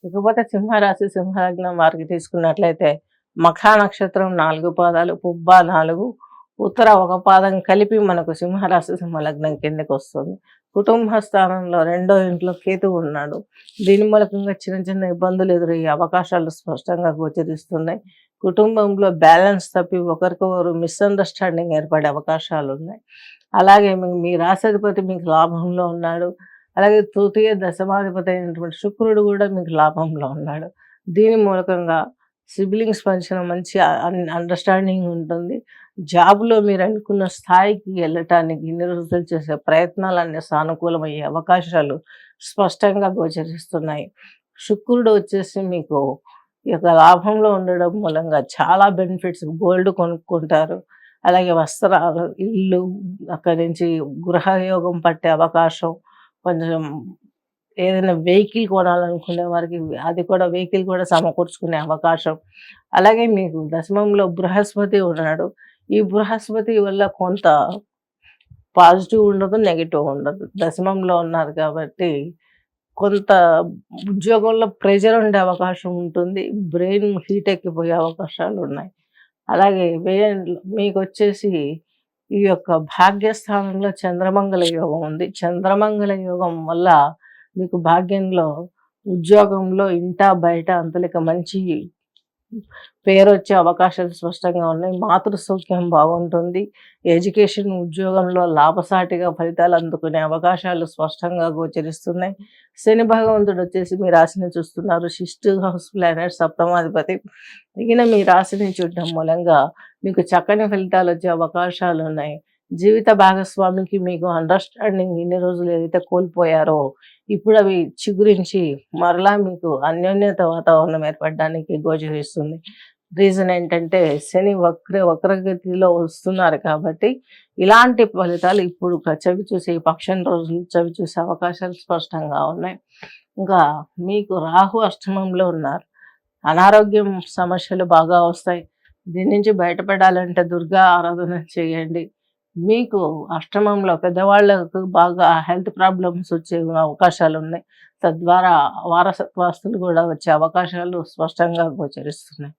ఇకపోతే సింహరాశి, సింహలగ్నం వారికి తీసుకున్నట్లయితే మఖా నక్షత్రం 4 పాదాలు, పుబ్బ 4, ఉత్తర 1 పాదం కలిపి మనకు సింహరాశి, సింహలగ్నం కిందకొస్తుంది. కుటుంబ స్థానంలో 2వ ఇంట్లో కేతువు ఉన్నాడు. దీని మూలకంగా చిన్న చిన్న ఇబ్బందులు ఎదురయ్యే అవకాశాలు స్పష్టంగా గోచరిస్తున్నాయి. కుటుంబంలో బ్యాలెన్స్ తప్పి ఒకరికొకరు మిస్అండర్స్టాండింగ్ ఏర్పడే అవకాశాలు ఉన్నాయి. అలాగే మీ రాశాధిపతి మీకు లాభంలో ఉన్నాడు. అలాగే తృతీయ దశమాధిపతి అయినటువంటి శుక్రుడు కూడా మీకు లాభంలో ఉన్నాడు. దీని మూలకంగా సిబ్లింగ్స్ మధ్యన మంచి అండర్స్టాండింగ్ ఉంటుంది. జాబ్‌లో మీరు అనుకున్న స్థాయికి వెళ్ళటానికి ఇన్ని రోజులు చేసే ప్రయత్నాలన్నీ సానుకూలమయ్యే అవకాశాలు స్పష్టంగా గోచరిస్తున్నాయి. శుక్రుడు వచ్చేసి మీకు ఈ యొక్క లాభంలో ఉండడం మూలంగా చాలా బెనిఫిట్స్, గోల్డ్ కొనుక్కుంటారు. అలాగే వస్త్రాలు, ఇల్లు, అక్కడి నుంచి గృహయోగం పట్టే అవకాశం, కొంచెం ఏదైనా వెహికల్ కొనాలనుకునే వారికి అది కూడా వెహికల్ కూడా సమకూర్చుకునే అవకాశం. అలాగే మీకు దశమంలో బృహస్పతి ఉన్నాడు. ఈ బృహస్పతి వల్ల కొంత పాజిటివ్ ఉండదు, నెగెటివ్ ఉండదు. దశమంలో ఉన్నారు కాబట్టి కొంత ఉద్యోగంలో ప్రెషర్ ఉండే అవకాశం ఉంటుంది. బ్రెయిన్ హీట్ ఎక్కిపోయే అవకాశాలు ఉన్నాయి. అలాగే మీకొచ్చేసి ఈ యొక్క భాగ్యస్థానంలో చంద్రమంగళ యోగం ఉంది. చంద్రమంగళ యోగం వల్ల మీకు భాగ్యంలో, ఉద్యోగంలో, ఇంటా బయట అంతలిక మంచి పేరొచ్చే అవకాశాలు స్పష్టంగా ఉన్నాయి. మాతృ సౌఖ్యం బాగుంటుంది. ఎడ్యుకేషన్, ఉద్యోగంలో లాభసాటిగా ఫలితాలు అందుకునే అవకాశాలు స్పష్టంగా గోచరిస్తున్నాయి. శని భగవంతుడు వచ్చేసి మీ రాశిని చూస్తున్నారు. షిఫ్ట్ హౌస్ ప్లానెట్ సప్తమాధిపతి. ఈయన మీ రాశిని చూడటం మూలంగా మీకు చక్కని ఫలితాలు వచ్చే అవకాశాలు ఉన్నాయి. జీవిత భాగస్వామికి మీకు అండర్స్టాండింగ్ ఇన్ని రోజులు ఏదైతే కోల్పోయారో ఇప్పుడు అవి చిగురించి మరలా మీకు అన్యోన్యత వాతావరణం ఏర్పడడానికి గోచరిస్తుంది. రీజన్ ఏంటంటే శని వక్రగతిలో వస్తున్నారు కాబట్టి ఇలాంటి ఫలితాలు ఇప్పుడు చవి చూసే ఈ పక్షం రోజులు చవి చూసే అవకాశాలు స్పష్టంగా ఉన్నాయి. ఇంకా మీకు రాహు అష్టమంలో ఉన్నారు. అనారోగ్యం సమస్యలు బాగా వస్తాయి. దీని నుంచి బయటపడాలంటే దుర్గా ఆరాధన చేయండి. మీకు అష్టమంలో పెద్దవాళ్ళకు బాగా హెల్త్ ప్రాబ్లమ్స్ వచ్చే అవకాశాలు ఉన్నాయి. తద్వారా వారసత్వాస్తులు కూడా వచ్చే అవకాశాలు స్పష్టంగా గోచరిస్తున్నాయి.